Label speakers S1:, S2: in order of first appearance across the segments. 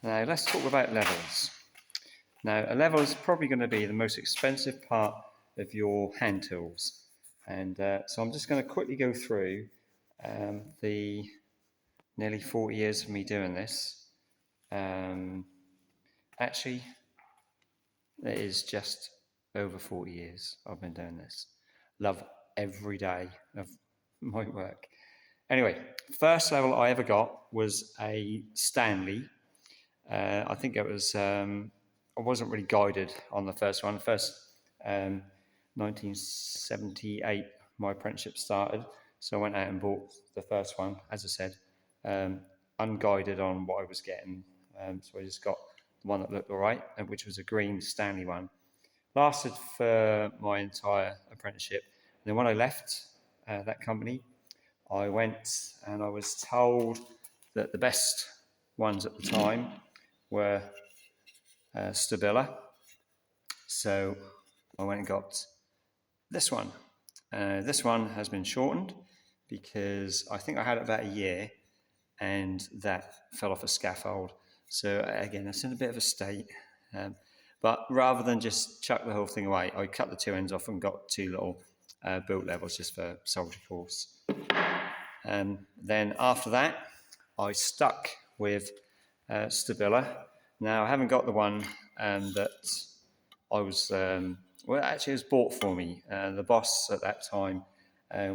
S1: Now let's talk about levels. Now a level is probably going to be the most expensive part of your hand tools, and so I'm just going to quickly go through the nearly 40 years of me doing this. Actually, it is just over 40 years I've been doing this. Love every day of my work. Anyway, first level I ever got was a Stanley. I think it was, I wasn't really guided on the first one. First, 1978, my apprenticeship started. So I went out and bought the first one, as I said, unguided on what I was getting. So I just got the one that looked all right, which was a green Stanley one. Lasted for my entire apprenticeship. And then when I left that company, I went and I was told that the best ones at the time were Stabila. So I went and got this one. This one has been shortened because I think I had it about a year and that fell off a scaffold. So again, it's in a bit of a state. But rather than just chuck the whole thing away, I cut the two ends off and got two little built levels just for soldier course. Then after that, I stuck with Stabila. Now, I haven't got the one that I was, well, actually, it was bought for me. The boss at that time,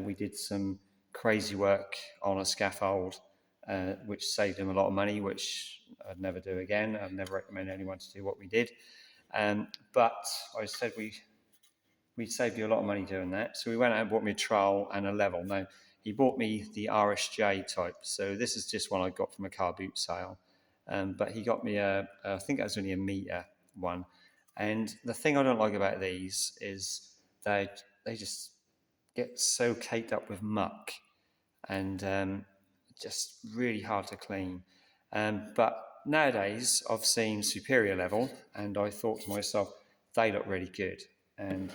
S1: we did some crazy work on a scaffold, which saved him a lot of money, which I'd never do again. I'd never recommend anyone to do what we did. But I said we saved you a lot of money doing that. So we went out and bought me a trowel and a level. Now, he bought me the RSJ type. So this is just one I got from a car boot sale. But he got me I think it was only a metre one. And the thing I don't like about these is they just get so caked up with muck and just really hard to clean. But nowadays I've seen superior level and I thought to myself, they look really good. And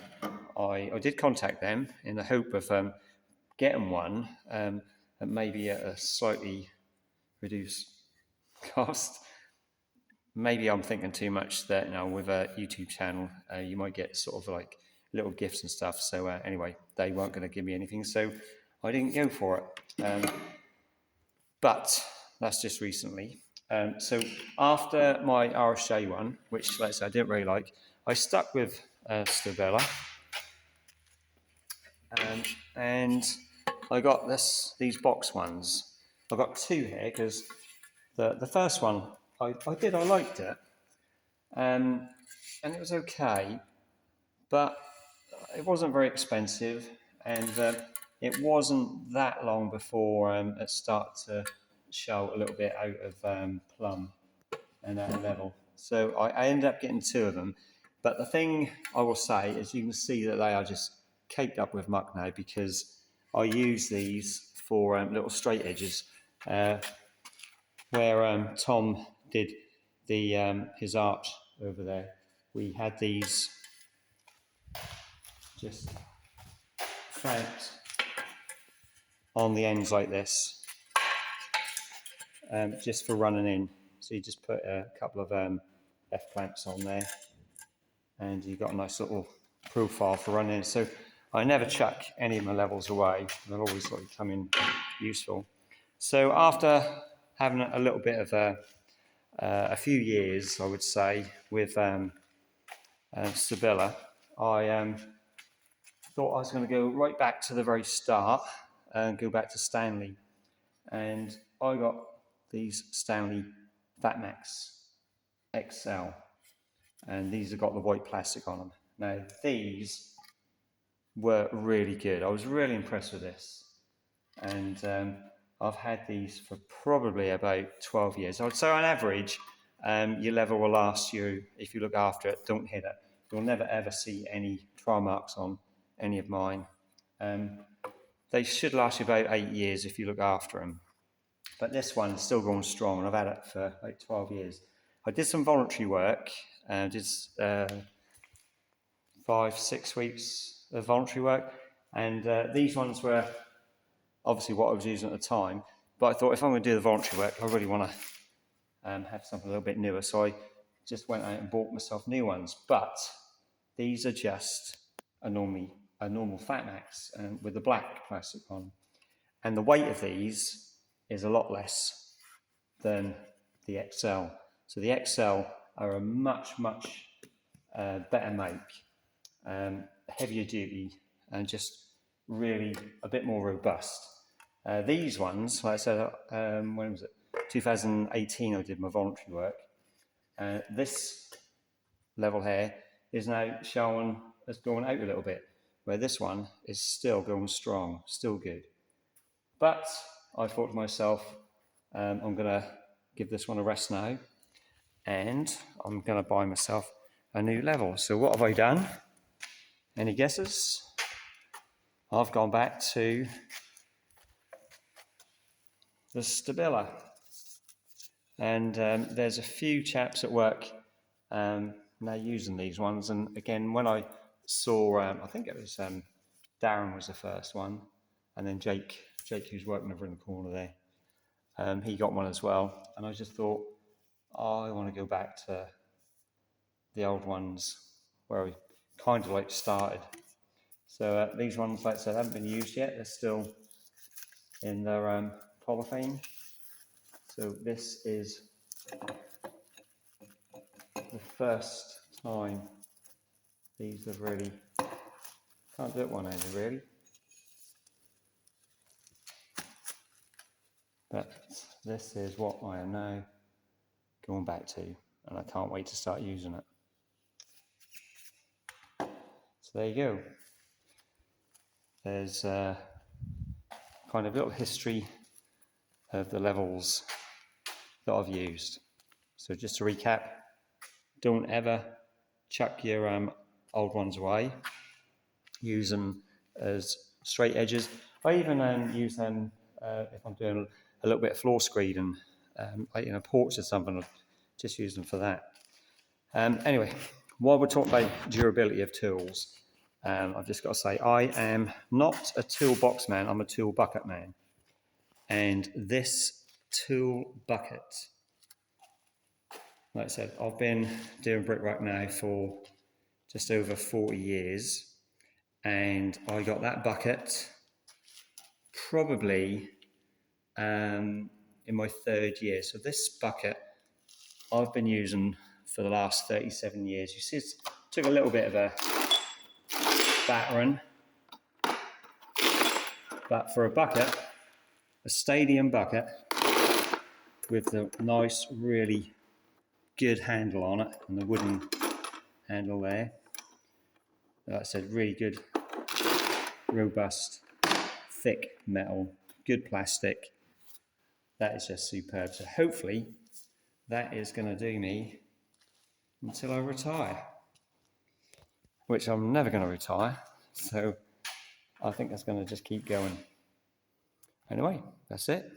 S1: I did contact them in the hope of getting one at maybe at a slightly reduced cost. Maybe I'm thinking too much that, you know, with a YouTube channel, you might get sort of like little gifts and stuff. So anyway, they weren't going to give me anything, so I didn't go for it. But that's just recently. So after my RSJ one, which, let's say, I didn't really like, I stuck with Stabila. And I got these box ones. I've got two here because the first one I liked it, and it was okay, but it wasn't very expensive, and it wasn't that long before it started to show a little bit out of plumb and out of level. So I ended up getting two of them, but the thing I will say is you can see that they are just caked up with muck now because I use these for little straight edges where Tom did his arch over there. We had these just clamped on the ends like this, just for running in. So you just put a couple of F clamps on there and you've got a nice little profile for running in. So I never chuck any of my levels away. They'll always sort of come in useful. So after having a little bit of a few years, I would say, with Stabila, I thought I was going to go right back to the very start and go back to Stanley. And I got these Stanley Fatmax XL. And these have got the white plastic on them. Now, these were really good. I was really impressed with this. And I've had these for probably about 12 years. I would say on average, your level will last you, if you look after it, don't hit it. You'll never ever see any trial marks on any of mine. They should last you about 8 years if you look after them. But this one is still going strong, and I've had it for like 12 years. I did some voluntary work, did 5-6 weeks of voluntary work, and these ones were obviously what I was using at the time. But I thought if I'm going to do the voluntary work, I really want to have something a little bit newer. So I just went out and bought myself new ones. But these are just a normal Fatmax with the black plastic on. And the weight of these is a lot less than the XL. So the XL are a much better make, heavier duty, and just really a bit more robust. These ones, like I said, when was it? 2018 I did my voluntary work. This level here is now showing as going out a little bit, where this one is still going strong, still good. But I thought to myself, I'm going to give this one a rest now, and I'm going to buy myself a new level. So what have I done? Any guesses? I've gone back to the Stabila. And there's a few chaps at work now using these ones. And again, when I saw, I think it was Darren was the first one, and then Jake who's working over in the corner there, he got one as well. And I just thought, oh, I want to go back to the old ones where we kind of like started. So these ones, like I said, haven't been used yet. They're still in their polythene. So this is the first time these have really, can't do it one handed really. But this is what I am now going back to, and I can't wait to start using it. So there you go. There's kind of a little history of the levels that I've used. So just to recap, don't ever chuck your old ones away. Use them as straight edges. I even use them if I'm doing a little bit of floor screeding, like in a porch or something. I'll just use them for that. Anyway, while we're talking about durability of tools, I've just got to say, I am not a toolbox man, I'm a tool bucket man. And this tool bucket, like I said, I've been doing brickwork now for just over 40 years. And I got that bucket probably in my third year. So this bucket I've been using for the last 37 years. You see, it took a little bit of a battering, but for a bucket, a stadium bucket with the nice, really good handle on it, and the wooden handle there. Like I said, really good, robust, thick metal, good plastic. That is just superb. So hopefully that is going to do me until I retire, which I'm never going to retire. So I think that's going to just keep going. Anyway, that's it.